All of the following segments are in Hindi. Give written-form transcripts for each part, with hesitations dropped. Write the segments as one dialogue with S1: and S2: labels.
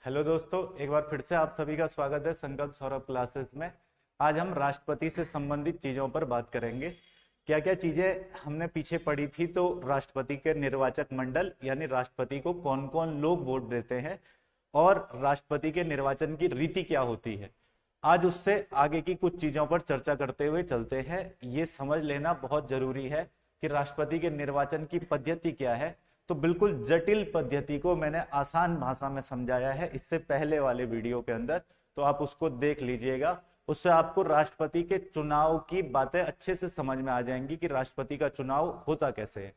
S1: हेलो दोस्तों, एक बार फिर से आप सभी का स्वागत है संकल्प सौरभ क्लासेस में। आज हम राष्ट्रपति से संबंधित चीजों पर बात करेंगे। क्या क्या चीजें हमने पीछे पढ़ी थी, तो राष्ट्रपति के निर्वाचक मंडल यानी राष्ट्रपति को कौन कौन लोग वोट देते हैं और राष्ट्रपति के निर्वाचन की रीति क्या होती है। आज उससे आगे की कुछ चीजों पर चर्चा करते हुए चलते हैं। ये समझ लेना बहुत जरूरी है कि राष्ट्रपति के निर्वाचन की पद्धति क्या है। तो बिल्कुल जटिल पद्धति को मैंने आसान भाषा में समझाया है इससे पहले वाले वीडियो के अंदर, तो आप उसको देख लीजिएगा। उससे आपको राष्ट्रपति के चुनाव की बातें अच्छे से समझ में आ जाएंगी कि राष्ट्रपति का चुनाव होता कैसे है।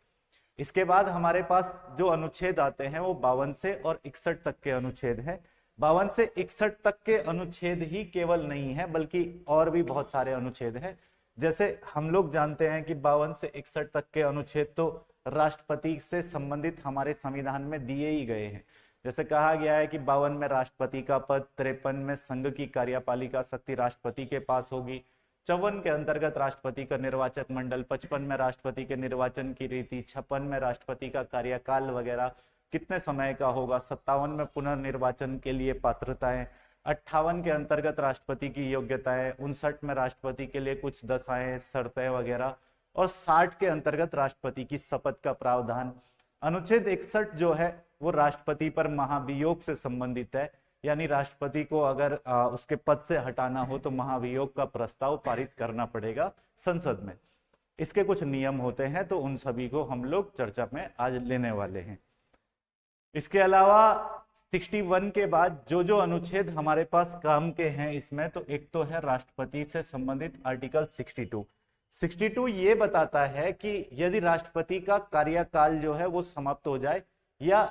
S1: इसके बाद हमारे पास जो अनुच्छेद आते हैं वो 52 से और 61 तक के अनुच्छेद हैं। 52 से 61 तक के अनुच्छेद ही केवल नहीं है, बल्कि और भी बहुत सारे अनुच्छेद हैं। जैसे हम लोग जानते हैं कि 52 से 61 तक के अनुच्छेद तो राष्ट्रपति से संबंधित हमारे संविधान में दिए ही गए हैं। जैसे कहा गया है कि 52 में राष्ट्रपति का पद, 53 में संघ की कार्यपालिका शक्ति राष्ट्रपति के पास होगी, 54 के अंतर्गत राष्ट्रपति का निर्वाचक मंडल, 55 में राष्ट्रपति के निर्वाचन की रीति, 56 में राष्ट्रपति का कार्यकाल वगैरह कितने समय का होगा, 57 में पुनर्निर्वाचन के लिए पात्रताएं, 58 के अंतर्गत राष्ट्रपति की योग्यताएं, 59 में राष्ट्रपति के लिए कुछ दशाएं, शर्तें वगैरह, और 60 के अंतर्गत राष्ट्रपति की शपथ का प्रावधान। अनुच्छेद 61 जो है वो राष्ट्रपति पर महाभियोग से संबंधित है, यानी राष्ट्रपति को अगर उसके पद से हटाना हो तो महाभियोग का प्रस्ताव पारित करना पड़ेगा संसद में। इसके कुछ नियम होते हैं, तो उन सभी को हम लोग चर्चा में आज लेने वाले हैं। इसके अलावा 61 के बाद जो जो अनुच्छेद हमारे पास काम के हैं इसमें, तो एक तो है राष्ट्रपति से संबंधित आर्टिकल 62 ये बताता है कि यदि राष्ट्रपति का कार्यकाल जो है वो समाप्त हो जाए या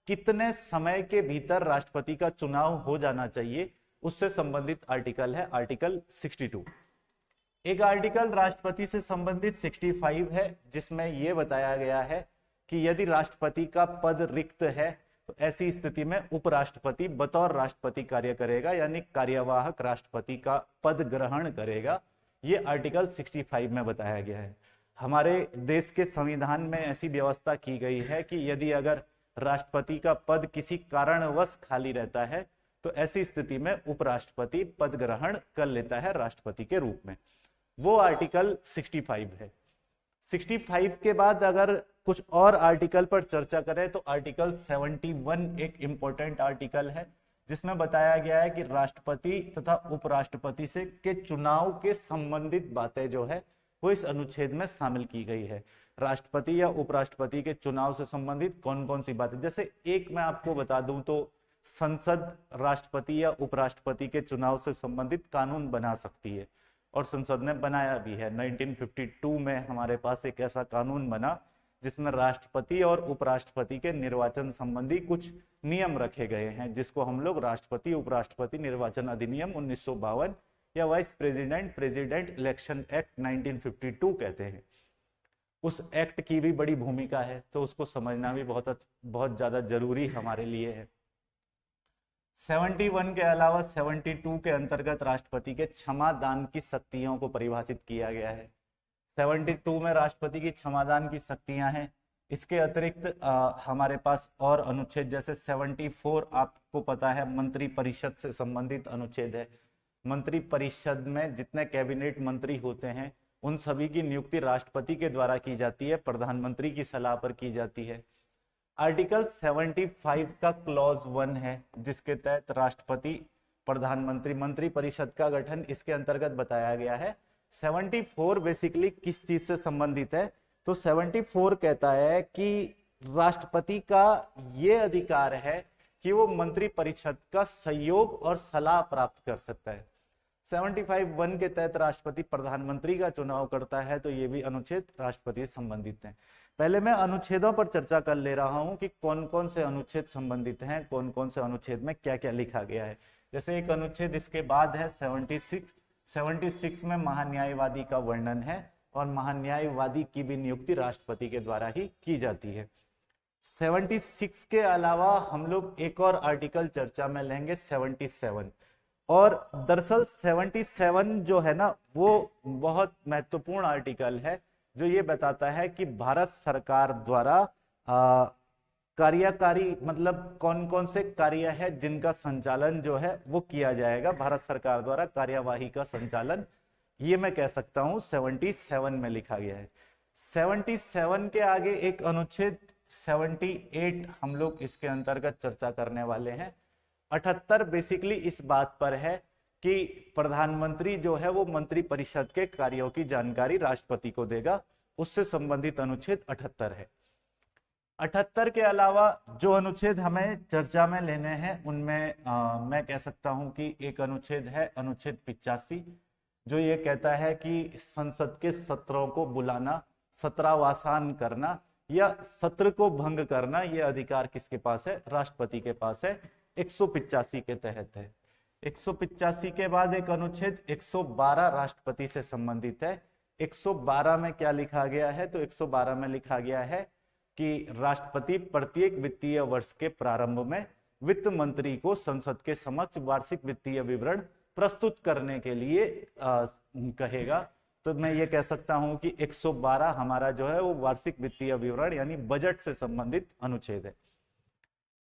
S1: कितने समय के भीतर राष्ट्रपति का चुनाव हो जाना चाहिए, उससे संबंधित आर्टिकल है आर्टिकल 62। एक आर्टिकल राष्ट्रपति से संबंधित 65 है, जिसमें यह बताया गया है कि यदि राष्ट्रपति का पद रिक्त है तो ऐसी स्थिति में उपराष्ट्रपति बतौर राष्ट्रपति कार्य करेगा, यानी कार्यवाहक राष्ट्रपति का पद ग्रहण करेगा। ये आर्टिकल 65 में बताया गया है। हमारे देश के संविधान में ऐसी व्यवस्था की गई है कि यदि अगर राष्ट्रपति का पद किसी कारणवश खाली रहता है तो ऐसी स्थिति में उपराष्ट्रपति पद ग्रहण कर लेता है राष्ट्रपति के रूप में। वो आर्टिकल 65 है। 65 के बाद अगर कुछ और आर्टिकल पर चर्चा करें तो आर्टिकल 71 एक इंपॉर्टेंट आर्टिकल है, जिसमें बताया गया है कि राष्ट्रपति तथा उपराष्ट्रपति से के चुनाव के संबंधित बातें जो है वो इस अनुच्छेद में शामिल की गई है। राष्ट्रपति या उपराष्ट्रपति के चुनाव से संबंधित कौन कौन सी बातें, जैसे एक मैं आपको बता दूं तो संसद राष्ट्रपति या उपराष्ट्रपति के चुनाव से संबंधित कानून बना सकती है, और संसद ने बनाया भी है। 1952 में हमारे पास एक ऐसा कानून बना जिसमें राष्ट्रपति और उपराष्ट्रपति के निर्वाचन संबंधी कुछ नियम रखे गए हैं, जिसको हम लोग राष्ट्रपति उपराष्ट्रपति निर्वाचन अधिनियम 1952 या वाइस प्रेसिडेंट इलेक्शन एक्ट 1952 कहते हैं। उस एक्ट की भी बड़ी भूमिका है, तो उसको समझना भी बहुत ज्यादा जरूरी हमारे लिए है। 71 के अलावा 72 के अंतर्गत राष्ट्रपति के क्षमादान की शक्तियों को परिभाषित किया गया है। 72 में राष्ट्रपति की क्षमादान की शक्तियां हैं। इसके अतिरिक्त हमारे पास और अनुच्छेद, जैसे 74 आपको पता है मंत्री परिषद से संबंधित अनुच्छेद है। मंत्री परिषद में जितने कैबिनेट मंत्री होते हैं उन सभी की नियुक्ति राष्ट्रपति के द्वारा की जाती है, प्रधानमंत्री की सलाह पर की जाती है। आर्टिकल 75 का क्लॉज 1 है, जिसके तहत राष्ट्रपति प्रधानमंत्री मंत्री परिषद का गठन इसके अंतर्गत बताया गया है। 74 बेसिकली किस चीज से संबंधित है, तो 74 कहता है कि राष्ट्रपति का ये अधिकार है कि वो मंत्री परिषद का सहयोग और सलाह प्राप्त कर सकता है। 75(1) के तहत राष्ट्रपति प्रधानमंत्री का चुनाव करता है, तो ये भी अनुच्छेद राष्ट्रपति से संबंधित है। पहले मैं अनुच्छेदों पर चर्चा कर ले रहा हूं कि कौन कौन से अनुच्छेद संबंधित हैं, कौन कौन से अनुच्छेद में क्या क्या लिखा गया है। जैसे एक अनुच्छेद इसके बाद है 76 में महान्यायवादी का वर्णन है, और महान्यायवादी की भी नियुक्ति राष्ट्रपति के द्वारा ही की जाती है। 76 के अलावा हम लोग एक और आर्टिकल चर्चा में लेंगे 77, और दरअसल 77 जो है ना वो बहुत महत्वपूर्ण आर्टिकल है, जो ये बताता है कि भारत सरकार द्वारा कार्यकारी मतलब कौन कौन से कार्य है जिनका संचालन जो है वो किया जाएगा भारत सरकार द्वारा, कार्यवाही का संचालन, ये मैं कह सकता हूं 77 में लिखा गया है। 77 के आगे एक अनुच्छेद 78 हम लोग इसके अंतर्गत चर्चा करने वाले हैं। 78 बेसिकली इस बात पर है कि प्रधानमंत्री जो है वो मंत्री परिषद के कार्यों की जानकारी राष्ट्रपति को देगा, उससे संबंधित अनुच्छेद 78 है। 78 के अलावा जो अनुच्छेद हमें चर्चा में लेने हैं उनमें मैं कह सकता हूं कि एक अनुच्छेद है अनुच्छेद 85, जो ये कहता है कि संसद के सत्रों को बुलाना, सत्रावसान करना या सत्र को भंग करना, ये अधिकार किसके पास है? राष्ट्रपति के पास है। 185 के तहत है। 185 के बाद एक अनुच्छेद 112 राष्ट्रपति से संबंधित है। 112 में क्या लिखा गया है? तो 112 में लिखा गया है कि राष्ट्रपति प्रत्येक वित्तीय वर्ष के प्रारंभ में वित्त मंत्री को संसद के समक्ष वार्षिक वित्तीय विवरण प्रस्तुत करने के लिए कहेगा। तो मैं ये कह सकता हूं कि 112 हमारा जो है वो वार्षिक वित्तीय विवरण यानी बजट से संबंधित अनुच्छेद है।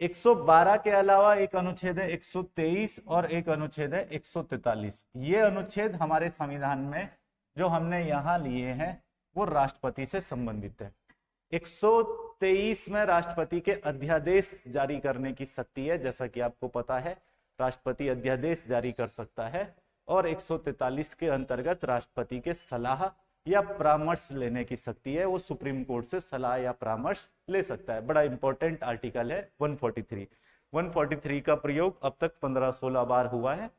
S1: 112 के अलावा एक अनुच्छेद है 123 और एक अनुच्छेद है 143। ये अनुच्छेद हमारे संविधान में जो हमने यहां लिए हैं वो राष्ट्रपति से संबंधित है। 123 में राष्ट्रपति के अध्यादेश जारी करने की शक्ति है, जैसा कि आपको पता है राष्ट्रपति अध्यादेश जारी कर सकता है। और 143 के अंतर्गत राष्ट्रपति के सलाह या परामर्श लेने की शक्ति है, वो सुप्रीम कोर्ट से सलाह या परामर्श ले सकता है। बड़ा इंपॉर्टेंट आर्टिकल है 143। 143 का प्रयोग अब तक 15-16 बार हुआ है।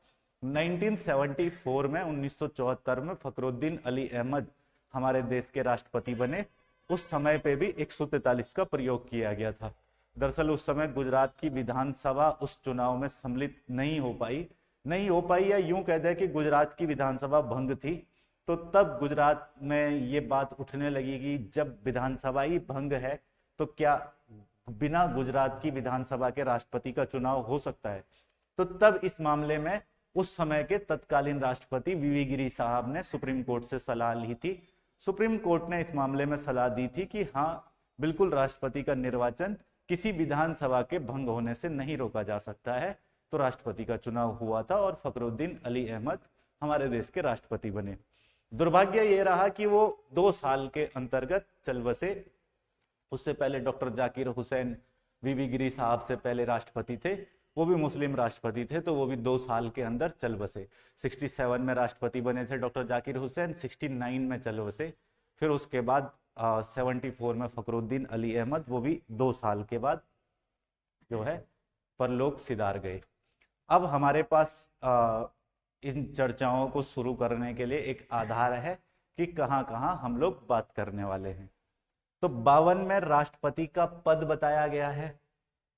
S1: 1974 में 1974 में फखरुद्दीन अली अहमद हमारे देश के राष्ट्रपति बने, उस समय पे भी 143 का प्रयोग किया गया था। दरअसल उस समय गुजरात की विधानसभा उस चुनाव में सम्मिलित नहीं हो पाई या यूं कह दे कि गुजरात की विधानसभा भंग थी। तो तब गुजरात में ये बात उठने लगी कि जब विधानसभा ही भंग है तो क्या बिना गुजरात की विधानसभा के राष्ट्रपति का चुनाव हो सकता है? तो तब इस मामले में उस समय के तत्कालीन राष्ट्रपति वीवी गिरी साहब ने सुप्रीम कोर्ट से सलाह ली थी। सुप्रीम कोर्ट ने इस मामले में सलाह दी थी कि हाँ बिल्कुल राष्ट्रपति का निर्वाचन किसी विधानसभा के भंग होने से नहीं रोका जा सकता है। तो राष्ट्रपति का चुनाव हुआ था और फखरुद्दीन अली अहमद हमारे देश के राष्ट्रपति बने। दुर्भाग्य ये रहा कि वो 2 साल के अंतर्गत चल बसे। उससे पहले डॉक्टर जाकिर हुसैन वीवी गिरी साहब से पहले राष्ट्रपति थे, वो भी मुस्लिम राष्ट्रपति थे, तो वो भी 2 साल के अंदर चल बसे। 67 में राष्ट्रपति बने थे डॉक्टर जाकिर हुसैन, 69 में चल बसे। फिर उसके बाद 74 में फखरुद्दीन अली अहमद, वो भी 2 साल के बाद जो है परलोक सिधार गए। अब हमारे पास इन चर्चाओं को शुरू करने के लिए एक आधार है कि कहां कहां हम लोग बात करने वाले हैं। तो 52 में राष्ट्रपति का पद बताया गया है।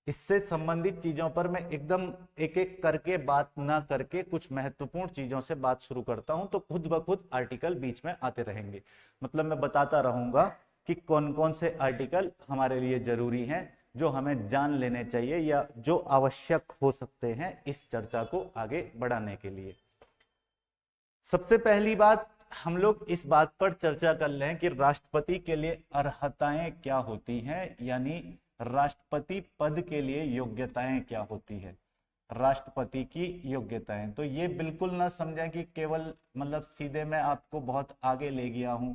S1: इससे संबंधित चीजों पर मैं एकदम एक एक करके बात ना करके कुछ महत्वपूर्ण चीजों से बात शुरू करता हूं, तो खुद ब खुद आर्टिकल बीच में आते रहेंगे। मतलब मैं बताता रहूंगा कि कौन कौन से आर्टिकल हमारे लिए जरूरी हैं, जो हमें जान लेने चाहिए या जो आवश्यक हो सकते हैं इस चर्चा को आगे बढ़ाने के लिए। सबसे पहली बात, हम लोग इस बात पर चर्चा कर लें कि राष्ट्रपति के लिए अर्हताएं क्या होती हैं, यानी राष्ट्रपति पद के लिए योग्यताएं क्या होती है। राष्ट्रपति की योग्यताएं, तो ये बिल्कुल ना समझें कि केवल मतलब सीधे मैं आपको बहुत आगे ले गया हूं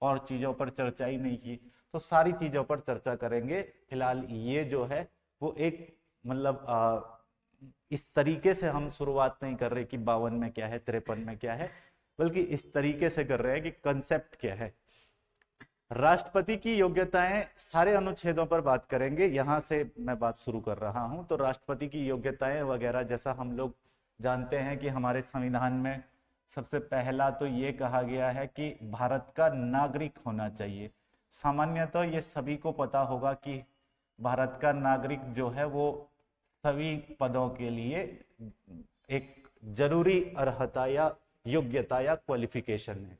S1: और चीजों पर चर्चा ही नहीं की, तो सारी चीजों पर चर्चा करेंगे। फिलहाल ये जो है वो एक मतलब इस तरीके से हम शुरुआत नहीं कर रहे कि 52 में क्या है, 53 में क्या है, बल्कि इस तरीके से कर रहे हैं कि कंसेप्ट क्या है। राष्ट्रपति की योग्यताएं सारे अनुच्छेदों पर बात करेंगे, यहां से मैं बात शुरू कर रहा हूं। तो राष्ट्रपति की योग्यताएं वगैरह जैसा हम लोग जानते हैं कि हमारे संविधान में सबसे पहला तो ये कहा गया है कि भारत का नागरिक होना चाहिए। सामान्यतः ये सभी को पता होगा कि भारत का नागरिक जो है वो सभी पदों के लिए एक जरूरी अर्हता या योग्यता या क्वालिफिकेशन है।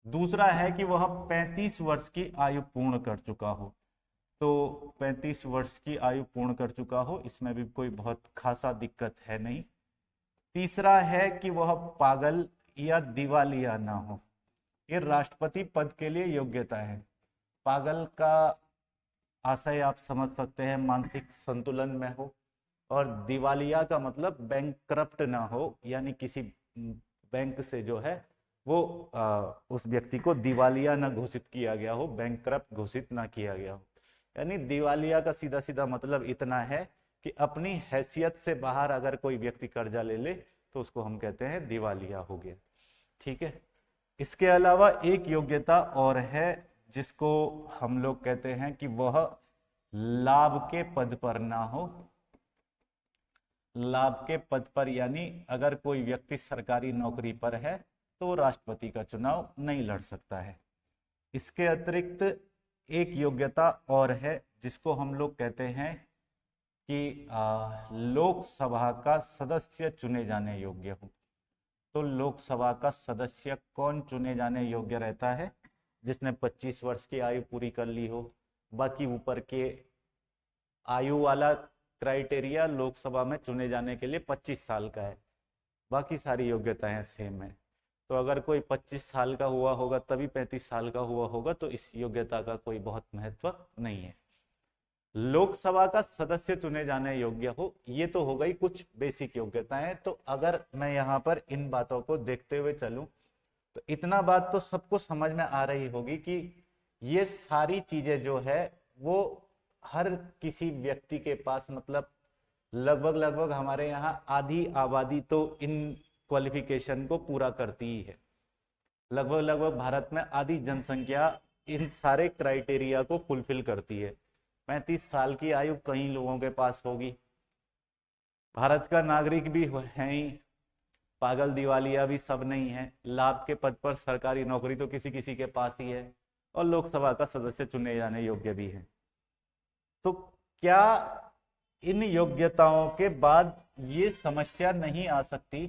S1: दूसरा है कि वह 35 वर्ष की आयु पूर्ण कर चुका हो। तो 35 वर्ष की आयु पूर्ण कर चुका हो, इसमें भी कोई बहुत खासा दिक्कत है नहीं। तीसरा है कि वह पागल या दिवालिया ना हो। ये राष्ट्रपति पद के लिए योग्यता है। पागल का आशय आप समझ सकते हैं मानसिक संतुलन में हो, और दिवालिया का मतलब बैंकक्रप्ट ना हो, यानी किसी बैंक से जो है वो उस व्यक्ति को दिवालिया ना घोषित किया गया हो, बैंकक्रप्ट घोषित ना किया गया हो। यानी दिवालिया का सीधा सीधा मतलब इतना है कि अपनी हैसियत से बाहर अगर कोई व्यक्ति कर्जा ले ले तो उसको हम कहते हैं दिवालिया हो गया। ठीक है। इसके अलावा एक योग्यता और है जिसको हम लोग कहते हैं कि वह लाभ के पद पर ना हो। लाभ के पद पर यानी अगर कोई व्यक्ति सरकारी नौकरी पर है तो वो राष्ट्रपति का चुनाव नहीं लड़ सकता है। इसके अतिरिक्त एक योग्यता और है जिसको हम लोग कहते हैं कि लोकसभा का सदस्य चुने जाने योग्य हो। तो लोकसभा का सदस्य कौन चुने जाने योग्य रहता है? जिसने 25 वर्ष की आयु पूरी कर ली हो। बाकी ऊपर के आयु वाला क्राइटेरिया लोकसभा में चुने जाने के लिए 25 साल का है, बाकी सारी योग्यताएं सेम है। तो अगर कोई 25 साल का हुआ होगा तभी 35 साल का हुआ होगा, तो इस योग्यता का कोई बहुत महत्व नहीं है। लोकसभा का सदस्य चुने जाने योग्य हो, ये तो हो गई कुछ बेसिक योग्यताएं। तो अगर मैं यहाँ पर इन बातों को देखते हुए चलूं तो इतना बात तो सबको समझ में आ रही होगी कि ये सारी चीजें जो है वो हर किसी व्यक्ति के पास, मतलब लगभग हमारे यहाँ आधी आबादी तो इन क्वालिफिकेशन को पूरा करती ही है। लगभग भारत में आधी जनसंख्या इन सारे क्राइटेरिया को फुलफिल करती है। 35 साल की आयु कई लोगों के पास होगी। भारत का नागरिक भी है ही, पागल दिवालिया भी सब नहीं है। लाभ के पद पर सरकारी नौकरी तो किसी किसी के पास ही है, और लोकसभा का सदस्य चुने जाने योग्य भी है। तो क्या इन योग्यताओं के बाद ये समस्या नहीं आ सकती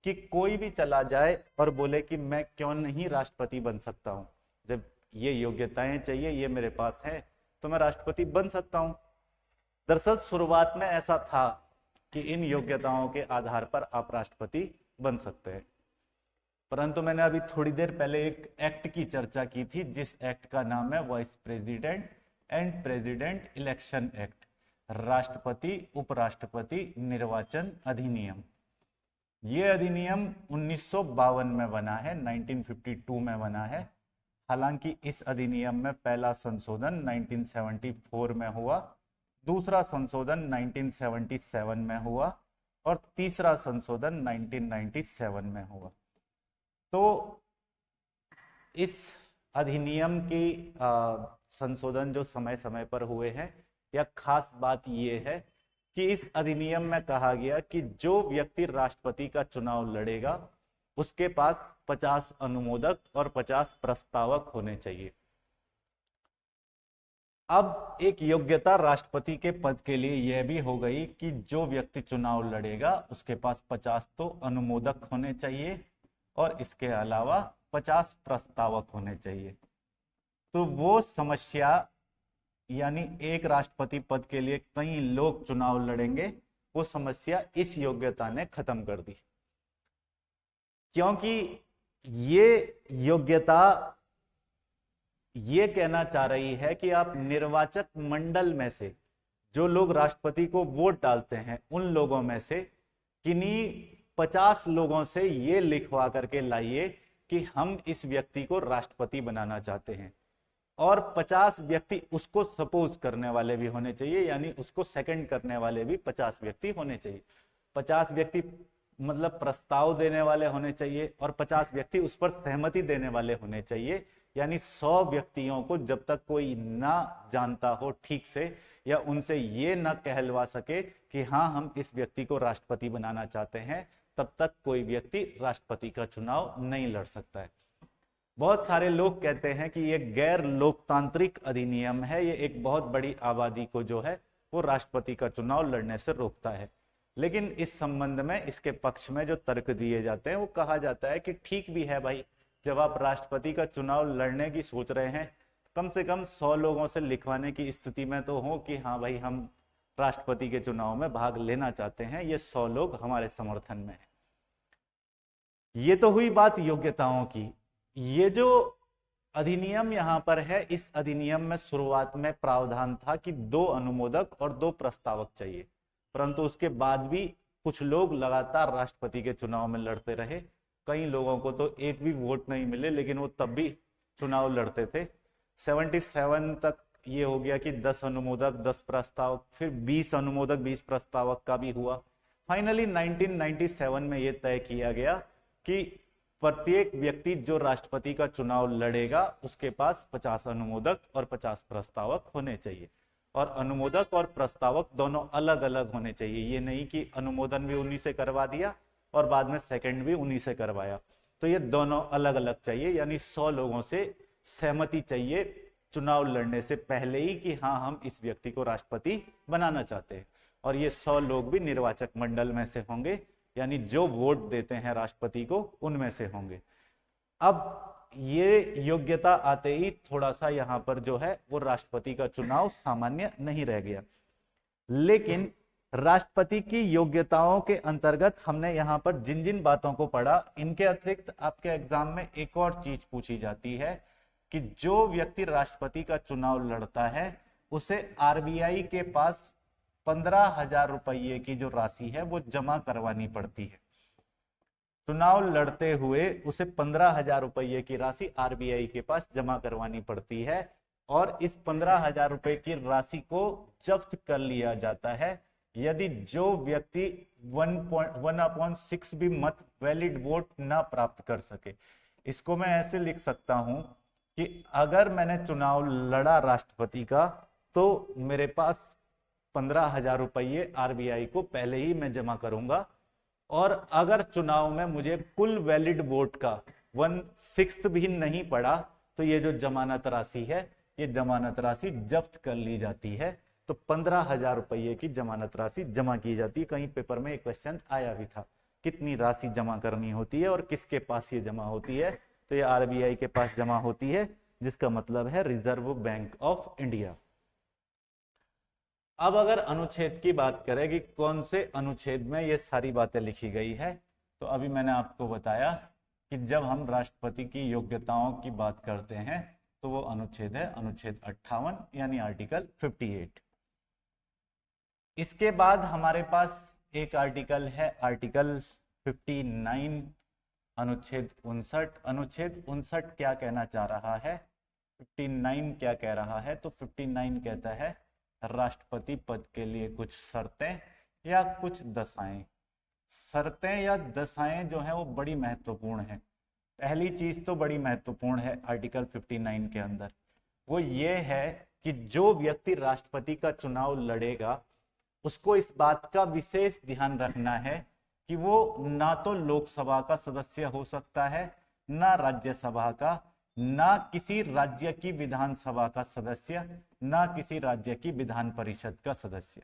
S1: कि कोई भी चला जाए और बोले कि मैं क्यों नहीं राष्ट्रपति बन सकता हूं? जब ये योग्यताएं चाहिए, ये मेरे पास है, तो मैं राष्ट्रपति बन सकता हूं। दरअसल शुरुआत में ऐसा था कि इन योग्यताओं के आधार पर आप राष्ट्रपति बन सकते हैं, परंतु मैंने अभी थोड़ी देर पहले एक एक्ट की चर्चा की थी, जिस एक्ट का नाम है vice president and president election act, राष्ट्रपति उपराष्ट्रपति निर्वाचन अधिनियम। ये अधिनियम 1952 में बना है, 1952 में बना है। हालांकि इस अधिनियम में पहला संशोधन 1974 में हुआ, दूसरा संशोधन 1977 में हुआ और तीसरा संशोधन 1997 में हुआ। तो इस अधिनियम की संशोधन जो समय समय पर हुए हैं, या खास बात यह है कि इस अधिनियम में कहा गया कि जो व्यक्ति राष्ट्रपति का चुनाव लड़ेगा उसके पास 50 अनुमोदक और 50 प्रस्तावक होने चाहिए। अब एक योग्यता राष्ट्रपति के पद के लिए यह भी हो गई कि जो व्यक्ति चुनाव लड़ेगा उसके पास 50 तो अनुमोदक होने चाहिए और इसके अलावा 50 प्रस्तावक होने चाहिए। तो वो समस्या, यानी एक राष्ट्रपति पद के लिए कई लोग चुनाव लड़ेंगे, वो समस्या इस योग्यता ने खत्म कर दी। क्योंकि ये योग्यता ये कहना चाह रही है कि आप निर्वाचक मंडल में से जो लोग राष्ट्रपति को वोट डालते हैं, उन लोगों में से किन्हीं 50 लोगों से ये लिखवा करके लाइए कि हम इस व्यक्ति को राष्ट्रपति बनाना चाहते हैं, और 50 व्यक्ति उसको सपोज करने वाले भी होने चाहिए, यानी उसको सेकंड करने वाले भी 50 व्यक्ति होने चाहिए। 50 व्यक्ति मतलब प्रस्ताव देने वाले होने चाहिए और 50 व्यक्ति उस पर सहमति देने वाले होने चाहिए। यानी 100 व्यक्तियों को जब तक कोई ना जानता हो ठीक से, या उनसे ये ना कहलवा सके कि हाँ हम इस व्यक्ति को राष्ट्रपति बनाना चाहते हैं, तब तक कोई व्यक्ति राष्ट्रपति का चुनाव नहीं लड़ सकता है। बहुत सारे लोग कहते हैं कि ये गैर लोकतांत्रिक अधिनियम है, ये एक बहुत बड़ी आबादी को जो है वो राष्ट्रपति का चुनाव लड़ने से रोकता है। लेकिन इस संबंध में इसके पक्ष में जो तर्क दिए जाते हैं वो कहा जाता है कि ठीक भी है भाई, जब आप राष्ट्रपति का चुनाव लड़ने की सोच रहे हैं, कम से कम 100 लोगों से लिखवाने की स्थिति में तो हो कि हाँ भाई हम राष्ट्रपति के चुनाव में भाग लेना चाहते हैं, ये 100 लोग हमारे समर्थन में हैं। ये तो हुई बात योग्यताओं की। ये जो अधिनियम यहाँ पर है। इस अधिनियम में शुरुआत में प्रावधान था कि 2 अनुमोदक और 2 प्रस्तावक चाहिए, परंतु उसके बाद भी कुछ लोग लगातार राष्ट्रपति के चुनाव में लड़ते रहे। कई लोगों को तो एक भी वोट नहीं मिले, लेकिन वो तब भी चुनाव लड़ते थे। 77 तक ये हो गया कि 10 अनुमोदक 10 प्रस्तावक, फिर 20 अनुमोदक 20 प्रस्तावक का भी हुआ। फाइनली 1997 में ये तय किया गया कि प्रत्येक व्यक्ति जो राष्ट्रपति का चुनाव लड़ेगा उसके पास 50 अनुमोदक और 50 प्रस्तावक होने चाहिए, और अनुमोदक और प्रस्तावक दोनों अलग अलग होने चाहिए। ये नहीं कि अनुमोदन भी उन्हीं से करवा दिया और बाद में सेकंड भी उन्हीं से करवाया, तो ये दोनों अलग अलग चाहिए। यानी 100 लोगों से सहमति चाहिए चुनाव लड़ने से पहले ही कि हाँ, हम इस व्यक्ति को राष्ट्रपति बनाना चाहते हैं। और ये 100 लोग भी निर्वाचक मंडल में से होंगे, यानी जो वोट देते हैं राष्ट्रपति को उनमें से होंगे। अब ये योग्यता आते ही थोड़ा सा यहाँ पर जो है वो राष्ट्रपति का चुनाव सामान्य नहीं रह गया। लेकिन राष्ट्रपति की योग्यताओं के अंतर्गत हमने यहाँ पर जिन जिन बातों को पढ़ा, इनके अतिरिक्त आपके एग्जाम में एक और चीज पूछी जाती है कि जो व्यक्ति राष्ट्रपति का चुनाव लड़ता है उसे आरबीआई के पास 15,000 रुपये की जो राशि है वो जमा करवानी पड़ती है। चुनाव लड़ते हुए उसे 15,000 रुपये की राशि आरबीआई के पास जमा करवानी पड़ती है, और इस 15,000 रुपए की राशि को जब्त कर लिया जाता है यदि जो व्यक्ति 1/6 भी मत वैलिड वोट ना प्राप्त कर सके। इसको मैं ऐसे लिख सकता हूं कि अगर मैंने चुनाव लड़ा राष्ट्रपति का तो मेरे पास 15,000 रुपये आरबीआई को पहले ही मैं जमा करूंगा, और अगर चुनाव में मुझे कुल वैलिड वोट का 1/6 भी नहीं पड़ा तो ये जो जमानत राशि है ये जमानत राशि जब्त कर ली जाती है। तो 15,000 रुपये की जमानत राशि जमा की जाती है। कहीं पेपर में एक क्वेश्चन आया भी था, कितनी राशि जमा करनी होती है और किसके पास ये जमा होती है, तो ये आरबीआई के पास जमा होती है, जिसका मतलब है रिजर्व बैंक ऑफ इंडिया। अब अगर अनुच्छेद की बात करें कि कौन से अनुच्छेद में ये सारी बातें लिखी गई है, तो अभी मैंने आपको बताया कि जब हम राष्ट्रपति की योग्यताओं की बात करते हैं तो वो अनुच्छेद है अनुच्छेद 58 यानी आर्टिकल 58। इसके बाद हमारे पास एक आर्टिकल है आर्टिकल 59 अनुच्छेद 59। अनुच्छेद 59 क्या कहना चाह रहा है, 59 क्या कह रहा है, तो 59 कहता है राष्ट्रपति पद के लिए कुछ शर्तें या कुछ दशाएं। शर्तें या दशाएं जो है वो बड़ी महत्वपूर्ण है। पहली चीज तो बड़ी महत्वपूर्ण है आर्टिकल 59 के अंदर, वो ये है कि जो व्यक्ति राष्ट्रपति का चुनाव लड़ेगा उसको इस बात का विशेष ध्यान रखना है कि वो ना तो लोकसभा का सदस्य हो सकता है, ना राज्यसभा का, ना किसी राज्य की विधानसभा का सदस्य, ना किसी राज्य की विधान परिषद का सदस्य।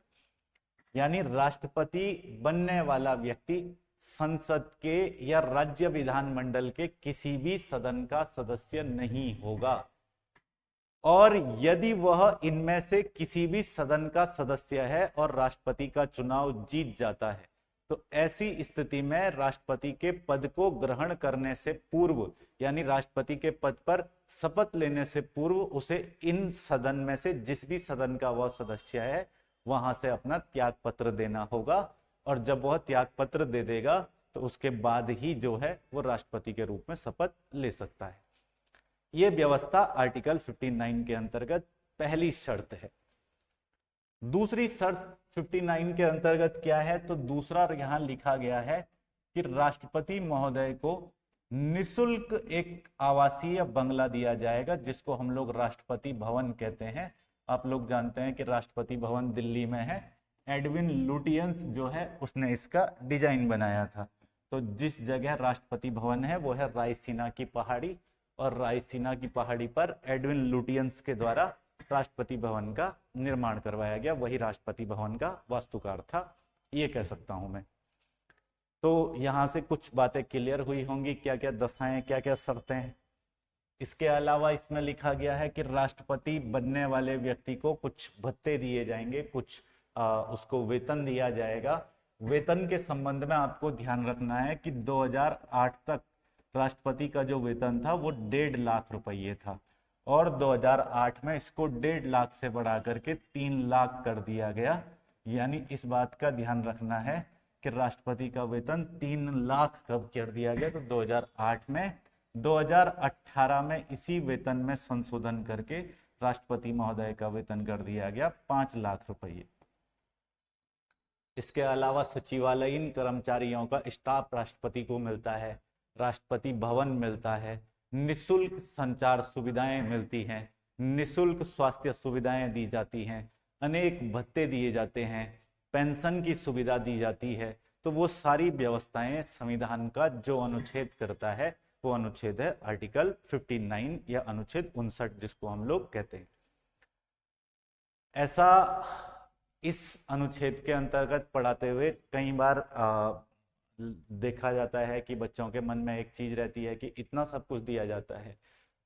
S1: यानी राष्ट्रपति बनने वाला व्यक्ति संसद के या राज्य विधानमंडल के किसी भी सदन का सदस्य नहीं होगा, और यदि वह इनमें से किसी भी सदन का सदस्य है और राष्ट्रपति का चुनाव जीत जाता है तो ऐसी स्थिति में राष्ट्रपति के पद को ग्रहण करने से पूर्व, यानी राष्ट्रपति के पद पर शपथ लेने से पूर्व, उसे इन सदन में से जिस भी सदन का वह सदस्य है वहां से अपना त्याग पत्र देना होगा, और जब वह त्याग पत्र दे देगा तो उसके बाद ही जो है वो राष्ट्रपति के रूप में शपथ ले सकता है। ये व्यवस्था आर्टिकल 59 के अंतर्गत पहली शर्त है। दूसरी शर्त 59 के अंतर्गत क्या है, तो दूसरा यहां लिखा गया है कि राष्ट्रपति महोदय को निशुल्क एक आवासीय बंगला दिया जाएगा जिसको हम लोग राष्ट्रपति भवन कहते हैं। आप लोग जानते हैं कि राष्ट्रपति भवन दिल्ली में है। एडविन लुटियंस जो है उसने इसका डिजाइन बनाया था। तो जिस जगह राष्ट्रपति भवन है वो है रायसीना की पहाड़ी, और रायसीना की पहाड़ी पर एडविन लुटियंस के द्वारा राष्ट्रपति भवन का निर्माण करवाया गया। वही राष्ट्रपति भवन का वास्तुकार था, ये कह सकता हूं मैं। तो यहां से कुछ बातें क्लियर हुई होंगी, क्या क्या दशाएं, क्या क्या शर्तें हैं। इसके अलावा इसमें लिखा गया है कि राष्ट्रपति बनने वाले व्यक्ति को कुछ भत्ते दिए जाएंगे, कुछ उसको वेतन दिया जाएगा। वेतन के संबंध में आपको ध्यान रखना है कि 2008 तक राष्ट्रपति का जो वेतन था वो 1.5 लाख रुपये था, और 2008 में इसको 1.5 लाख से बढ़ा करके 3 लाख कर दिया गया। यानी इस बात का ध्यान रखना है कि राष्ट्रपति का वेतन 3 लाख कब कर दिया गया, तो 2008 में। 2018 में इसी वेतन में संशोधन करके राष्ट्रपति महोदय का वेतन कर दिया गया 5 लाख रुपये। इसके अलावा सचिवालयीन कर्मचारियों का स्टाफ राष्ट्रपति को मिलता है, राष्ट्रपति भवन मिलता है, निशुल्क संचार सुविधाएं मिलती हैं, निशुल्क स्वास्थ्य सुविधाएं दी जाती हैं, अनेक भत्ते दिए जाते हैं, पेंशन की सुविधा दी जाती है। तो वो सारी व्यवस्थाएं संविधान का जो अनुच्छेद करता है वो अनुच्छेद है आर्टिकल 59 या अनुच्छेद 59 जिसको हम लोग कहते हैं। ऐसा इस अनुच्छेद के अंतर्गत पढ़ाते हुए कई बार देखा जाता है कि बच्चों के मन में एक चीज रहती है कि इतना सब कुछ दिया जाता है।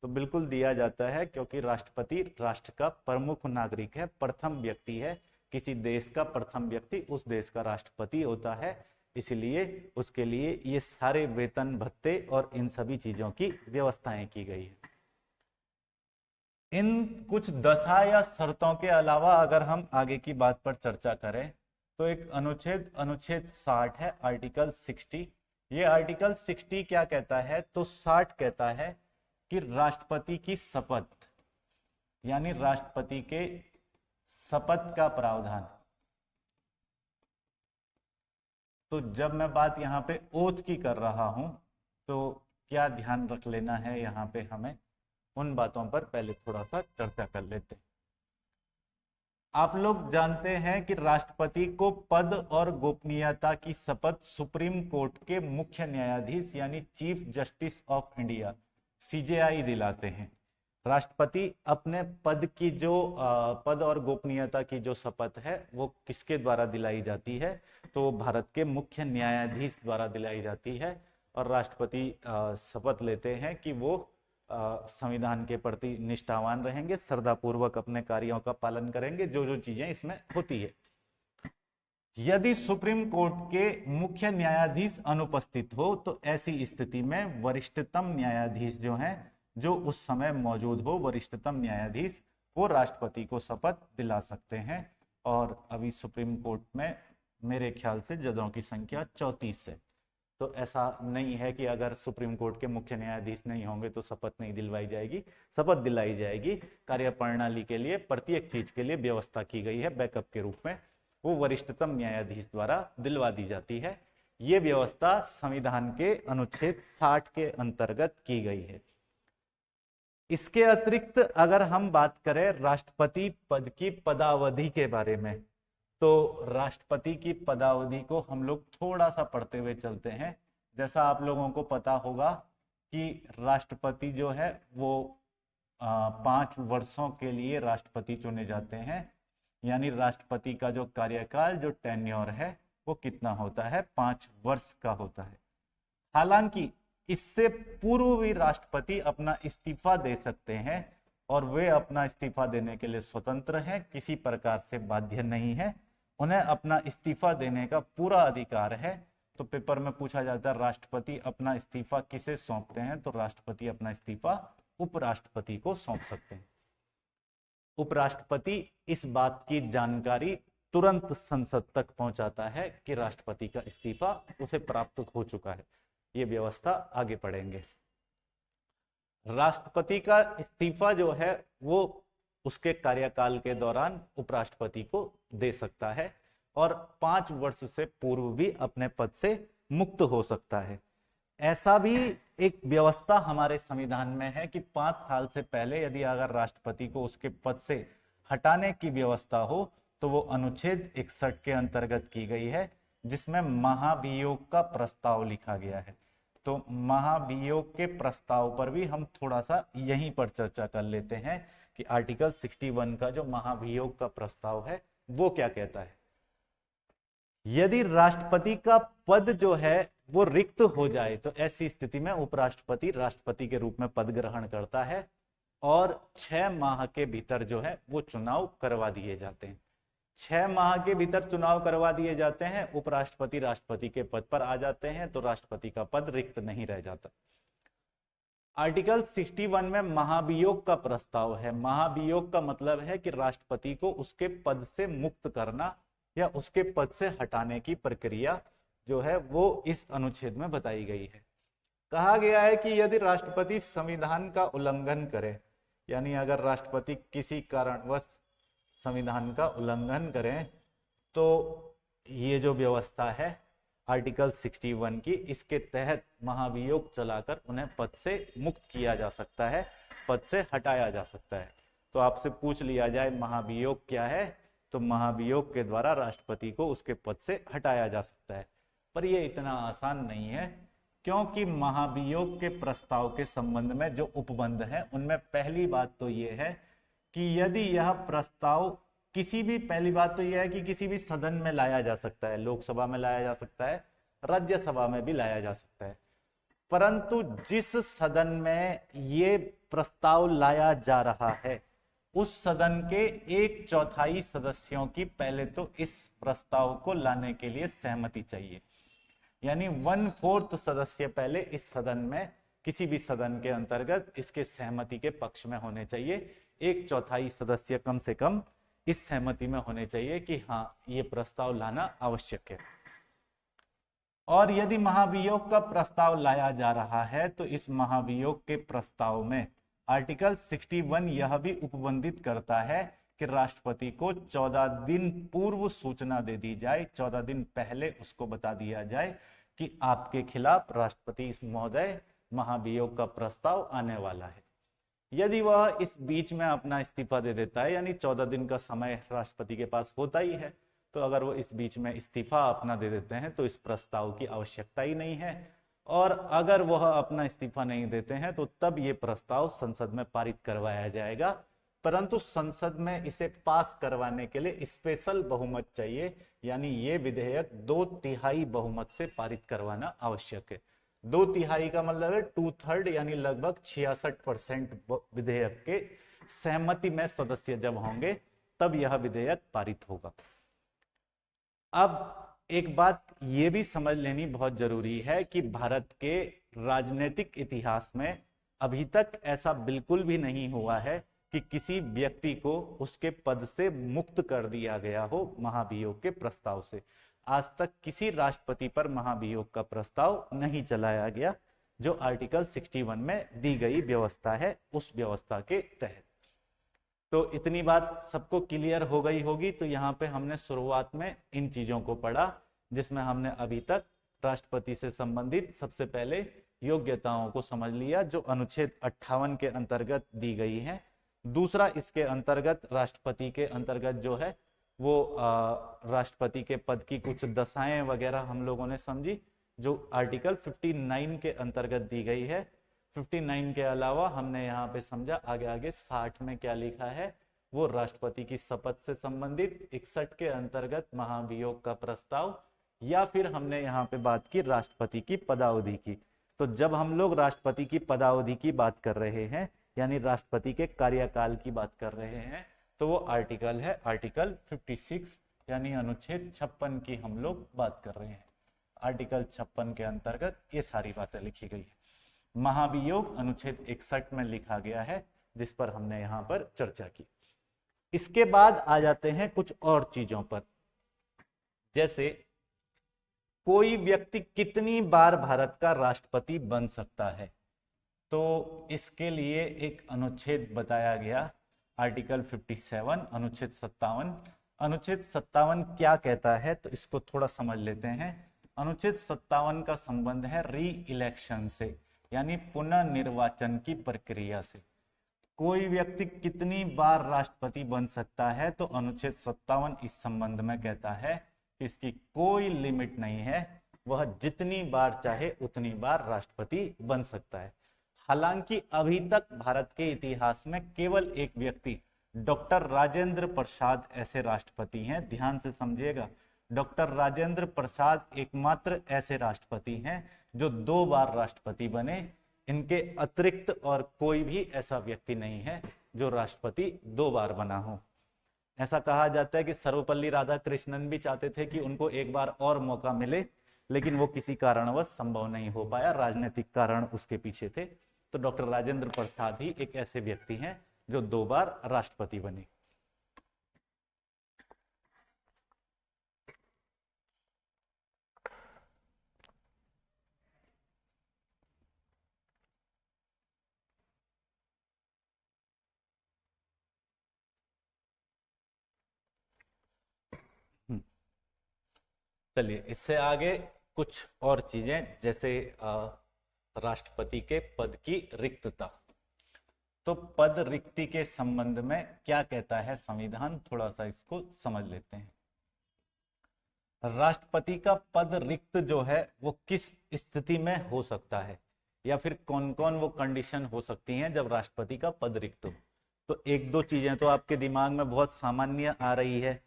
S1: तो बिल्कुल दिया जाता है, क्योंकि राष्ट्रपति राष्ट्र का प्रमुख नागरिक है, प्रथम व्यक्ति है। किसी देश का प्रथम व्यक्ति उस देश का राष्ट्रपति होता है, इसलिए उसके लिए ये सारे वेतन भत्ते और इन सभी चीजों की व्यवस्थाएं की गई है। इन कुछ दशा या शर्तों के अलावा अगर हम आगे की बात पर चर्चा करें तो एक अनुच्छेद 60 है, आर्टिकल 60। ये आर्टिकल 60 क्या कहता है, तो 60 कहता है कि राष्ट्रपति की शपथ, यानी राष्ट्रपति के शपथ का प्रावधान। तो जब मैं बात यहाँ पे ओथ की कर रहा हूं तो क्या ध्यान रख लेना है यहाँ पे हमें, उन बातों पर पहले थोड़ा सा चर्चा कर लेते हैं। आप लोग जानते हैं कि राष्ट्रपति को पद और गोपनीयता की शपथ सुप्रीम कोर्ट के मुख्य न्यायाधीश यानी chief justice of India CJI दिलाते हैं। राष्ट्रपति अपने पद की जो पद और गोपनीयता की जो शपथ है वो किसके द्वारा दिलाई जाती है, तो भारत के मुख्य न्यायाधीश द्वारा दिलाई जाती है। और राष्ट्रपति शपथ लेते हैं कि वो संविधान के प्रति निष्ठावान रहेंगे, श्रद्धापूर्वक अपने कार्यों का पालन करेंगे, जो जो चीजें इसमें होती है। यदि सुप्रीम कोर्ट के मुख्य न्यायाधीश अनुपस्थित हो तो ऐसी स्थिति में वरिष्ठतम न्यायाधीश जो हैं, जो उस समय मौजूद हो, वरिष्ठतम न्यायाधीश, वो राष्ट्रपति को शपथ दिला सकते हैं। और अभी सुप्रीम कोर्ट में मेरे ख्याल से जजों की संख्या 34 है। तो ऐसा नहीं है कि अगर सुप्रीम कोर्ट के मुख्य न्यायाधीश नहीं होंगे तो शपथ नहीं दिलवाई जाएगी, शपथ दिलाई जाएगी। कार्यप्रणाली के लिए प्रत्येक चीज के लिए व्यवस्था की गई है, बैकअप के रूप में वो वरिष्ठतम न्यायाधीश द्वारा दिलवा दी जाती है। ये व्यवस्था संविधान के अनुच्छेद 60 के अंतर्गत की गई है। इसके अतिरिक्त अगर हम बात करें राष्ट्रपति पद की पदावधि के बारे में, तो राष्ट्रपति की पदावधि को हम लोग थोड़ा सा पढ़ते हुए चलते हैं। जैसा आप लोगों को पता होगा कि राष्ट्रपति जो है वो 5 वर्षों के लिए राष्ट्रपति चुने जाते हैं। यानी राष्ट्रपति का जो कार्यकाल, जो टेन्योर है, वो कितना होता है, 5 वर्ष का होता है। हालांकि इससे पूर्व भी राष्ट्रपति अपना इस्तीफा दे सकते हैं और वे अपना इस्तीफा देने के लिए स्वतंत्र हैं, किसी प्रकार से बाध्य नहीं है। उन्हें अपना इस्तीफा देने का पूरा अधिकार है। तो पेपर में पूछा जाता है राष्ट्रपति अपना इस्तीफा किसे सौंपते हैं, तो राष्ट्रपति अपना इस्तीफा उपराष्ट्रपति को सौंप सकते हैं। उपराष्ट्रपति इस बात की जानकारी तुरंत संसद तक पहुंचाता है कि राष्ट्रपति का इस्तीफा उसे प्राप्त हो चुका है। ये व्यवस्था आगे पढ़ेंगे। राष्ट्रपति का इस्तीफा जो है वो उसके कार्यकाल के दौरान उपराष्ट्रपति को दे सकता है और 5 वर्ष से पूर्व भी अपने पद से मुक्त हो सकता है। ऐसा भी एक व्यवस्था हमारे संविधान में है कि 5 साल से पहले यदि अगर राष्ट्रपति को उसके पद से हटाने की व्यवस्था हो तो वो अनुच्छेद 61 के अंतर्गत की गई है, जिसमें महाभियोग का प्रस्ताव लिखा गया है। तो महाभियोग के प्रस्ताव पर भी हम थोड़ा सा यहीं पर चर्चा कर लेते हैं कि आर्टिकल 61 का जो महाभियोग का प्रस्ताव है वो क्या कहता है। यदि राष्ट्रपति का पद जो है वो रिक्त हो जाए तो ऐसी स्थिति में उपराष्ट्रपति राष्ट्रपति के रूप में पद ग्रहण करता है और 6 माह के भीतर जो है वो चुनाव करवा दिए जाते हैं। 6 माह के भीतर चुनाव करवा दिए जाते हैं, उपराष्ट्रपति राष्ट्रपति के पद पर आ जाते हैं, तो राष्ट्रपति का पद रिक्त नहीं रह जाता। आर्टिकल 61 में महाभियोग का प्रस्ताव है। महाभियोग का मतलब है कि राष्ट्रपति को उसके पद से मुक्त करना या उसके पद से हटाने की प्रक्रिया जो है वो इस अनुच्छेद में बताई गई है। कहा गया है कि यदि राष्ट्रपति संविधान का उल्लंघन करे, यानी अगर राष्ट्रपति किसी कारणवश संविधान का उल्लंघन करें, तो ये जो व्यवस्था है आर्टिकल 61 की, इसके तहत महाभियोग चलाकर उन्हें पद से मुक्त किया जा सकता है, पद से हटाया जा सकता है। तो आपसे पूछ लिया जाए महाभियोग क्या है, तो महाभियोग के द्वारा राष्ट्रपति को उसके पद से हटाया जा सकता है। पर यह इतना आसान नहीं है, क्योंकि महाभियोग के प्रस्ताव के संबंध में जो उपबंध है उनमें पहली बात तो यह है कि यदि यह प्रस्ताव पहली बात तो यह है कि किसी भी सदन में लाया जा सकता है, लोकसभा में लाया जा सकता है, राज्यसभा में भी लाया जा सकता है, परंतु जिस सदन में ये प्रस्ताव लाया जा रहा है उस सदन के 1/4 सदस्यों की पहले तो इस प्रस्ताव को लाने के लिए सहमति चाहिए, यानी 1/4 सदस्य पहले इस सदन में, किसी भी सदन के अंतर्गत इसके सहमति के पक्ष में होने चाहिए। 1/4 सदस्य कम से कम इस सहमति में होने चाहिए कि हाँ ये प्रस्ताव लाना आवश्यक है। और यदि महाभियोग का प्रस्ताव लाया जा रहा है तो इस महाभियोग के प्रस्ताव में आर्टिकल 61 यह भी उपबंधित करता है कि राष्ट्रपति को 14 दिन पूर्व सूचना दे दी जाए, 14 दिन पहले उसको बता दिया जाए कि आपके खिलाफ राष्ट्रपति महोदय महाभियोग का प्रस्ताव आने वाला है। यदि वह इस बीच में अपना इस्तीफा दे देता है, यानी 14 दिन का समय राष्ट्रपति के पास होता ही है, तो अगर वो इस बीच में इस्तीफा अपना दे देते हैं तो इस प्रस्ताव की आवश्यकता ही नहीं है। और अगर वह अपना इस्तीफा नहीं देते हैं तो तब ये प्रस्ताव संसद में पारित करवाया जाएगा, परंतु संसद में इसे पास करवाने के लिए स्पेशल बहुमत चाहिए, यानी ये विधेयक 2/3 बहुमत से पारित करवाना आवश्यक है। 2/3 का मतलब है 2/3, यानी लगभग 66% विधेयक के सहमति में सदस्य जब होंगे तब यह विधेयक पारित होगा। अब एक बात यह भी समझ लेनी बहुत जरूरी है कि भारत के राजनीतिक इतिहास में अभी तक ऐसा बिल्कुल भी नहीं हुआ है कि किसी व्यक्ति को उसके पद से मुक्त कर दिया गया हो महाभियोग के प्रस्ताव से। आज तक किसी राष्ट्रपति पर महाभियोग का प्रस्ताव नहीं चलाया गया, जो आर्टिकल 61 में दी गई व्यवस्था है उस व्यवस्था के तहत। तो इतनी बात सबको क्लियर हो गई होगी। तो यहाँ पे हमने शुरुआत में इन चीजों को पढ़ा, जिसमें हमने अभी तक राष्ट्रपति से संबंधित सबसे पहले योग्यताओं को समझ लिया जो अनुच्छेद 58 के अंतर्गत दी गई है। दूसरा, इसके अंतर्गत राष्ट्रपति के अंतर्गत जो है वो राष्ट्रपति के पद की कुछ दशाएं वगैरह हम लोगों ने समझी, जो आर्टिकल 59 के अंतर्गत दी गई है। 59 के अलावा हमने यहाँ पे समझा आगे आगे 60 में क्या लिखा है, वो राष्ट्रपति की शपथ से संबंधित, 61 के अंतर्गत महाभियोग का प्रस्ताव, या फिर हमने यहाँ पे बात की राष्ट्रपति की पदावधि की। तो जब हम लोग राष्ट्रपति की पदावधि की बात कर रहे हैं, यानी राष्ट्रपति के कार्यकाल की बात कर रहे हैं, तो वो आर्टिकल है आर्टिकल 56, यानी अनुच्छेद 56 की हम लोग बात कर रहे हैं। आर्टिकल 56 के अंतर्गत ये सारी बातें लिखी गई है। महाभियोग अनुच्छेद 61 में लिखा गया है, जिस पर हमने यहाँ पर चर्चा की। इसके बाद आ जाते हैं कुछ और चीजों पर, जैसे कोई व्यक्ति कितनी बार भारत का राष्ट्रपति बन सकता है। तो इसके लिए एक अनुच्छेद बताया गया, आर्टिकल 57, अनुच्छेद 57। अनुच्छेद 57 क्या कहता है, तो इसको थोड़ा समझ लेते हैं। अनुच्छेद 57 का संबंध है री इलेक्शन से, यानी पुनर्निर्वाचन की प्रक्रिया से। कोई व्यक्ति कितनी बार राष्ट्रपति बन सकता है, तो अनुच्छेद 57 इस संबंध में कहता है कि इसकी कोई लिमिट नहीं है, वह जितनी बार चाहे उतनी बार राष्ट्रपति बन सकता है। हालांकि अभी तक भारत के इतिहास में केवल एक व्यक्ति डॉक्टर राजेंद्र प्रसाद ऐसे राष्ट्रपति हैं, ध्यान से समझिएगा। डॉक्टर राजेंद्र प्रसाद एकमात्र ऐसे राष्ट्रपति हैं जो 2 बार राष्ट्रपति बने। इनके अतिरिक्त और कोई भी ऐसा व्यक्ति नहीं है जो राष्ट्रपति 2 बार बना हो। ऐसा कहा जाता है कि सर्वपल्ली राधाकृष्णन भी चाहते थे कि उनको एक बार और मौका मिले, लेकिन वो किसी कारणवश संभव नहीं हो पाया, राजनीतिक कारण उसके पीछे थे। तो डॉक्टर राजेंद्र प्रसाद ही एक ऐसे व्यक्ति हैं जो 2 बार राष्ट्रपति बने। चलिए इससे आगे कुछ और चीजें, जैसे राष्ट्रपति के पद की रिक्तता। तो पद रिक्ति के संबंध में क्या कहता है संविधान, थोड़ा सा इसको समझ लेते हैं। राष्ट्रपति का पद रिक्त जो है वो किस स्थिति में हो सकता है, या फिर कौन कौन वो कंडीशन हो सकती हैं जब राष्ट्रपति का पद रिक्त हो। तो एक दो चीजें तो आपके दिमाग में बहुत सामान्य आ रही है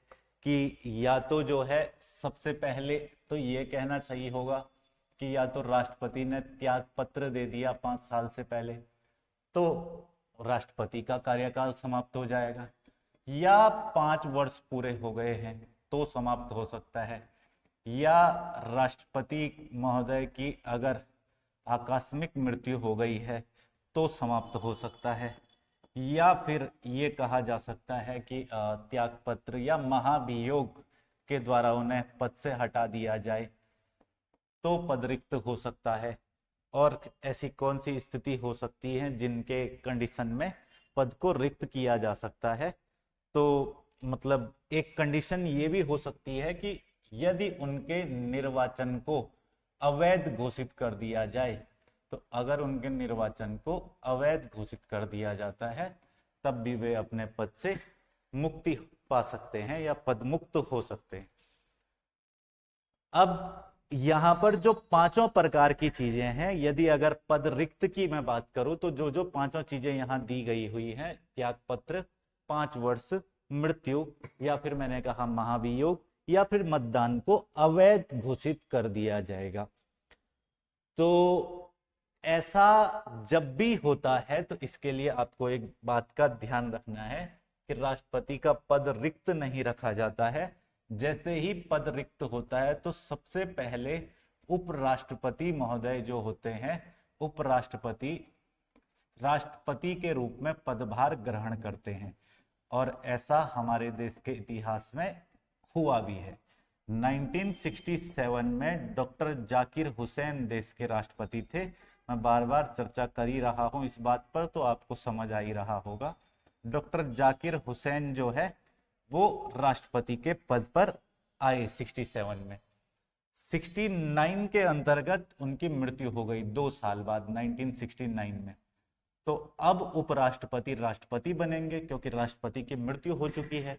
S1: कि या तो जो है सबसे पहले तो ये कहना सही होगा कि या तो राष्ट्रपति ने त्याग पत्र दे दिया 5 साल से पहले तो राष्ट्रपति का कार्यकाल समाप्त हो जाएगा, या 5 वर्ष पूरे हो गए हैं तो समाप्त हो सकता है, या राष्ट्रपति महोदय की अगर आकस्मिक मृत्यु हो गई है तो समाप्त हो सकता है, या फिर ये कहा जा सकता है कि त्यागपत्र या महाभियोग के द्वारा उन्हें पद से हटा दिया जाए तो पद रिक्त हो सकता है। और ऐसी कौन सी स्थिति हो सकती है जिनके कंडीशन में पद को रिक्त किया जा सकता है। तो मतलब एक कंडीशन ये भी हो सकती है कि यदि उनके निर्वाचन को अवैध घोषित कर दिया जाए, तो अगर उनके निर्वाचन को अवैध घोषित कर दिया जाता है तब भी वे अपने पद से मुक्ति पा सकते हैं या पद मुक्त हो सकते हैं। अब यहां पर जो 5 प्रकार की चीजें हैं, यदि अगर पद रिक्त की मैं बात करूं तो जो जो 5 चीजें यहां दी गई हुई हैं, त्यागपत्र, 5 वर्ष, मृत्यु, या फिर मैंने कहा महाभियोग, या फिर मतदान को अवैध घोषित कर दिया जाएगा। तो ऐसा जब भी होता है तो इसके लिए आपको एक बात का ध्यान रखना है कि राष्ट्रपति का पद रिक्त नहीं रखा जाता है। जैसे ही पद रिक्त होता है तो सबसे पहले उपराष्ट्रपति महोदय जो होते हैं, उपराष्ट्रपति राष्ट्रपति के रूप में पदभार ग्रहण करते हैं, और ऐसा हमारे देश के इतिहास में हुआ भी है। 1967 में डॉक्टर जाकिर हुसैन देश के राष्ट्रपति थे। मैं बार बार चर्चा कर ही रहा हूं इस बात पर, तो आपको समझ आ ही रहा होगा। डॉक्टर जाकिर हुसैन जो है वो राष्ट्रपति के पद पर आए 67 में। 69 के अंतर्गत उनकी मृत्यु हो गई 2 साल बाद 1969 में। तो अब उपराष्ट्रपति राष्ट्रपति बनेंगे क्योंकि राष्ट्रपति की मृत्यु हो चुकी है।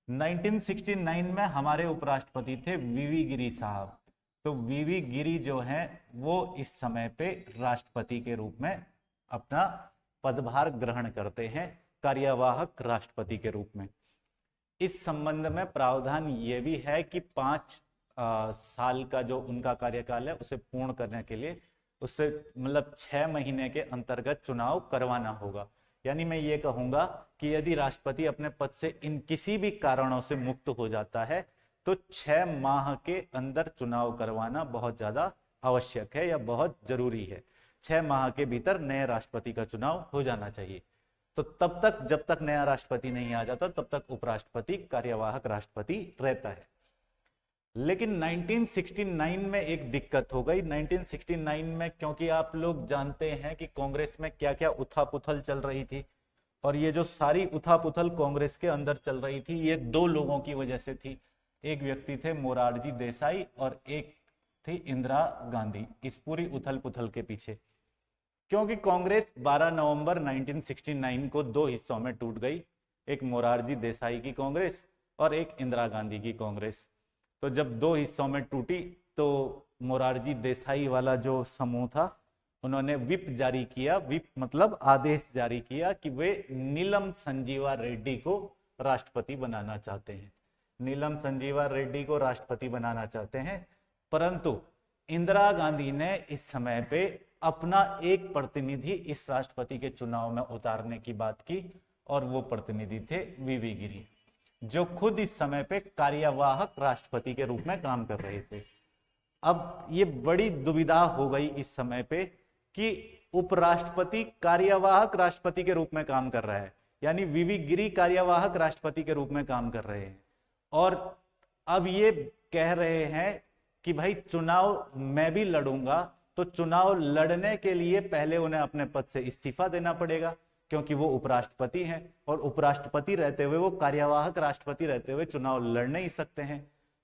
S1: 1969 में हमारे उपराष्ट्रपति थे वीवी गिरी साहब। तो वीवी गिरी जो हैं वो इस समय पे राष्ट्रपति के रूप में अपना पदभार ग्रहण करते हैं, कार्यवाहक राष्ट्रपति के रूप में। इस संबंध में प्रावधान ये भी है कि 5 साल का जो उनका कार्यकाल है उसे पूर्ण करने के लिए उससे मतलब 6 महीने के अंतर्गत चुनाव करवाना होगा। यानी मैं ये कहूंगा कि यदि राष्ट्रपति अपने पद से इन किसी भी कारणों से मुक्त हो जाता है तो 6 माह के अंदर चुनाव करवाना बहुत ज्यादा आवश्यक है या बहुत जरूरी है। 6 माह के भीतर नए राष्ट्रपति का चुनाव हो जाना चाहिए। तो तब तक जब तक नया राष्ट्रपति नहीं आ जाता तब तक उपराष्ट्रपति कार्यवाहक राष्ट्रपति रहता है। लेकिन 1969 में एक दिक्कत हो गई। 1969 में क्योंकि आप लोग जानते हैं कि कांग्रेस में क्या क्या उथापुथल चल रही थी, और ये जो सारी उथापुथल कांग्रेस के अंदर चल रही थी ये 2 लोगों की वजह से थी। एक व्यक्ति थे मोरारजी देसाई और एक थी इंदिरा गांधी इस पूरी उथल पुथल के पीछे। क्योंकि कांग्रेस 12 नवंबर 1969 को 2 हिस्सों में टूट गई, एक मोरारजी देसाई की कांग्रेस और एक इंदिरा गांधी की कांग्रेस। तो जब 2 हिस्सों में टूटी तो मोरारजी देसाई वाला जो समूह था उन्होंने विप जारी किया। विप मतलब आदेश जारी किया कि वे नीलम संजीवा रेड्डी को राष्ट्रपति बनाना चाहते हैं। नीलम संजीवा रेड्डी को राष्ट्रपति बनाना चाहते हैं, परंतु इंदिरा गांधी ने इस समय पे अपना एक प्रतिनिधि इस राष्ट्रपति के चुनाव में उतारने की बात की, और वो प्रतिनिधि थे वीवी गिरी, जो खुद इस समय पे कार्यवाहक राष्ट्रपति के रूप में काम कर रहे थे। अब ये बड़ी दुविधा हो गई इस समय पे कि उपराष्ट्रपति कार्यवाहक राष्ट्रपति के रूप में काम कर रहा है, यानी वीवी गिरी कार्यवाहक राष्ट्रपति के रूप में काम कर रहे हैं। और अब ये कह रहे हैं कि भाई चुनाव मैं भी लड़ूंगा, तो चुनाव लड़ने के लिए पहले उन्हें अपने पद से इस्तीफा देना पड़ेगा, क्योंकि वो उपराष्ट्रपति हैं और उपराष्ट्रपति रहते हुए, वो कार्यवाहक राष्ट्रपति रहते हुए चुनाव लड़ नहीं सकते हैं।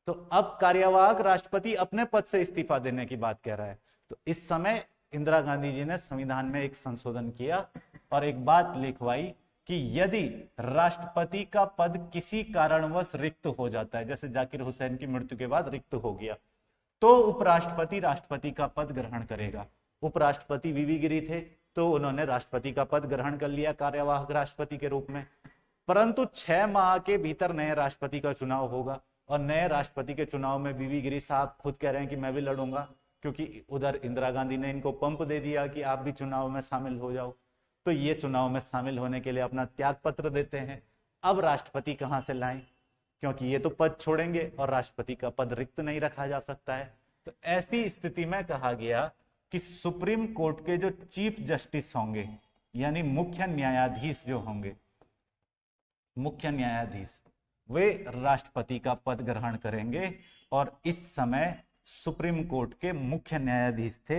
S1: तो अब कार्यवाहक राष्ट्रपति अपने पद से इस्तीफा देने की बात कह रहा है। तो इस समय इंदिरा गांधी जी ने संविधान में एक संशोधन किया और एक बात लिखवाई कि यदि राष्ट्रपति का पद किसी कारणवश रिक्त हो जाता है, जैसे जाकिर हुसैन की मृत्यु के बाद रिक्त हो गया, तो उपराष्ट्रपति राष्ट्रपति का पद ग्रहण करेगा। उपराष्ट्रपति वीवी गिरी थे, तो उन्होंने राष्ट्रपति का पद ग्रहण कर लिया कार्यवाहक राष्ट्रपति के रूप में। परंतु 6 माह के भीतर नए राष्ट्रपति का चुनाव होगा और नए राष्ट्रपति के चुनाव में वीवी गिरी साहब खुद कह रहे हैं कि मैं भी लड़ूंगा, क्योंकि उधर इंदिरा गांधी ने इनको पंप दे दिया कि आप भी चुनाव में शामिल हो जाओ। तो ये चुनाव में शामिल होने के लिए अपना त्याग पत्र देते हैं। अब राष्ट्रपति कहां से लाएं, क्योंकि ये तो पद छोड़ेंगे और राष्ट्रपति का पद रिक्त नहीं रखा जा सकता है। तो ऐसी स्थिति में कहा गया कि सुप्रीम कोर्ट के जो चीफ जस्टिस होंगे, यानी मुख्य न्यायाधीश जो होंगे, मुख्य न्यायाधीश, वे राष्ट्रपति का पद ग्रहण करेंगे। और इस समय सुप्रीम कोर्ट के मुख्य न्यायाधीश थे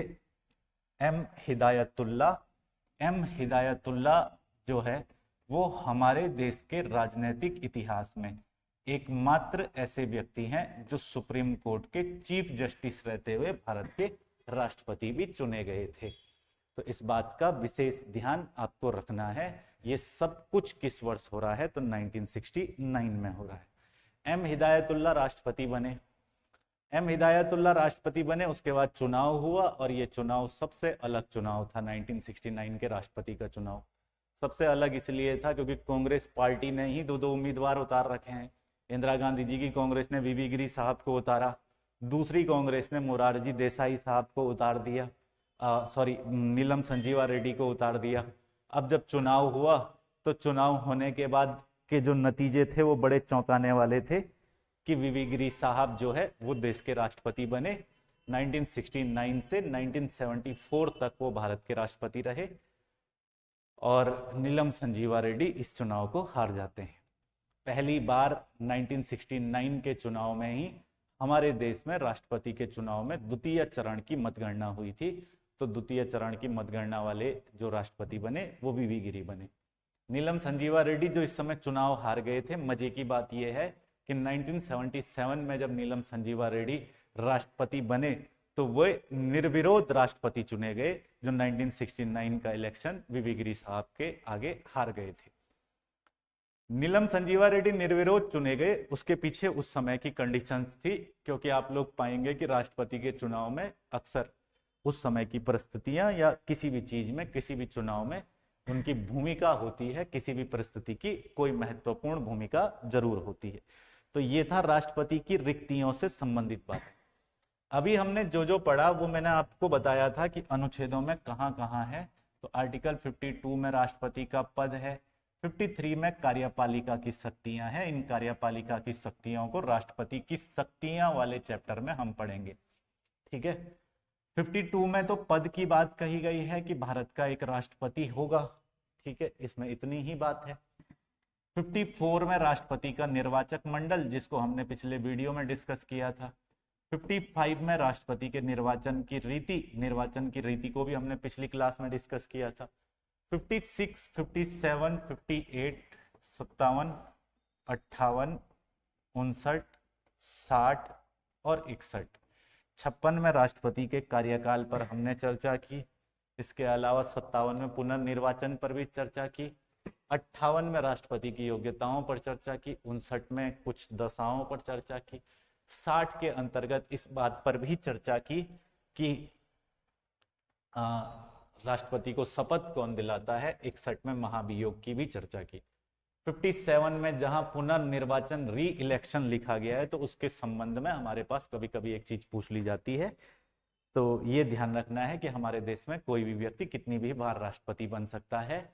S1: एम हिदायतुल्ला। एम हिदायतुल्ला जो है वो हमारे देश के राजनीतिक इतिहास में एकमात्र ऐसे व्यक्ति हैं जो सुप्रीम कोर्ट के चीफ जस्टिस रहते हुए भारत के राष्ट्रपति भी चुने गए थे। तो इस बात का विशेष ध्यान आपको रखना है। ये सब कुछ किस वर्ष हो रहा है, तो 1969 में हो रहा है। एम हिदायतुल्ला राष्ट्रपति बने। एम हिदायतुल्ला राष्ट्रपति बने, उसके बाद चुनाव हुआ और ये चुनाव सबसे अलग चुनाव था। 1969 के राष्ट्रपति का चुनाव सबसे अलग इसलिए था क्योंकि कांग्रेस पार्टी ने ही दो उम्मीदवार उतार रखे हैं। इंदिरा गांधी जी की कांग्रेस ने वीवी गिरी साहब को उतारा, दूसरी कांग्रेस ने मोरारजी देसाई साहब को उतार दिया, नीलम संजीवा रेड्डी को उतार दिया। अब जब चुनाव हुआ तो चुनाव होने के बाद के जो नतीजे थे वो बड़े चौंकाने वाले थे कि वीवी गिरी साहब जो है वो देश के राष्ट्रपति बने। 1969 से 1974 तक वो भारत के राष्ट्रपति रहे और नीलम संजीवा रेड्डी इस चुनाव को हार जाते हैं। पहली बार 1969 के चुनाव में ही हमारे देश में राष्ट्रपति के चुनाव में द्वितीय चरण की मतगणना हुई थी। तो द्वितीय चरण की मतगणना वाले जो राष्ट्रपति बने वो वीवी गिरी बने। नीलम संजीवा रेड्डी जो इस समय चुनाव हार गए थे, मजे की बात यह है कि 1977 में जब नीलम संजीवा रेड्डी राष्ट्रपति बने तो वे निर्विरोध राष्ट्रपति चुने गए, जो 1969 का इलेक्शन वीवी गिरी साहब के आगे हार गए थे। नीलम संजीवा रेड्डी निर्विरोध चुने गए, उसके पीछे उस समय की कंडीशंस थी, क्योंकि आप लोग पाएंगे कि राष्ट्रपति के चुनाव में अक्सर उस समय की परिस्थितियां या किसी भी चीज में, किसी भी चुनाव में उनकी भूमिका होती है, किसी भी परिस्थिति की कोई महत्वपूर्ण भूमिका जरूर होती है। तो ये था राष्ट्रपति की रिक्तियों से संबंधित बात। अभी हमने जो पढ़ा वो मैंने आपको बताया था कि अनुच्छेदों में कहां है। तो आर्टिकल 52 में राष्ट्रपति का पद है, 53 में कार्यपालिका की शक्तियां हैं। इन कार्यपालिका की शक्तियों को राष्ट्रपति की शक्तियां वाले चैप्टर में हम पढ़ेंगे, ठीक है। 52 में तो पद की बात कही गई है कि भारत का एक राष्ट्रपति होगा, ठीक है, इसमें इतनी ही बात है। 54 में राष्ट्रपति का निर्वाचक मंडल, जिसको हमने पिछले वीडियो में डिस्कस किया था। 55 में राष्ट्रपति के निर्वाचन की रीति को भी हमने पिछली क्लास में डिस्कस किया था। 56, 57, 58, 57, 58, 59, 60 और 61, 56 में राष्ट्रपति के कार्यकाल पर हमने चर्चा की। इसके अलावा 57 में पुनर्निर्वाचन पर भी चर्चा की। 58 में राष्ट्रपति की योग्यताओं पर चर्चा की। 59 में कुछ दशाओं पर चर्चा की। 60 के अंतर्गत इस बात पर भी चर्चा की कि राष्ट्रपति को शपथ कौन दिलाता है। 61 में महाभियोग की भी चर्चा की। 57 में जहां पुनर्निर्वाचन री इलेक्शन लिखा गया है, तो उसके संबंध में हमारे पास कभी कभी एक चीज पूछ ली जाती है। तो ये ध्यान रखना है कि हमारे देश में कोई भी व्यक्ति कितनी भी बार राष्ट्रपति बन सकता है।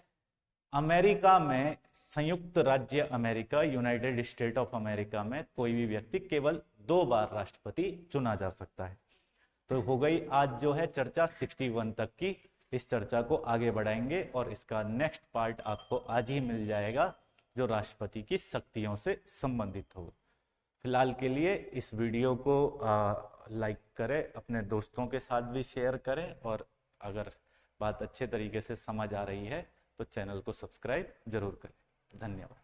S1: अमेरिका में, संयुक्त राज्य America, United state of America में कोई भी व्यक्ति केवल 2 बार राष्ट्रपति चुना जा सकता है। तो हो गई आज जो है चर्चा 61 तक की। इस चर्चा को आगे बढ़ाएंगे और इसका नेक्स्ट पार्ट आपको आज ही मिल जाएगा, जो राष्ट्रपति की शक्तियों से संबंधित हो। फिलहाल के लिए इस वीडियो को लाइक करें, अपने दोस्तों के साथ भी शेयर करें, और अगर बात अच्छे तरीके से समझ आ रही है तो चैनल को सब्सक्राइब जरूर करें। धन्यवाद।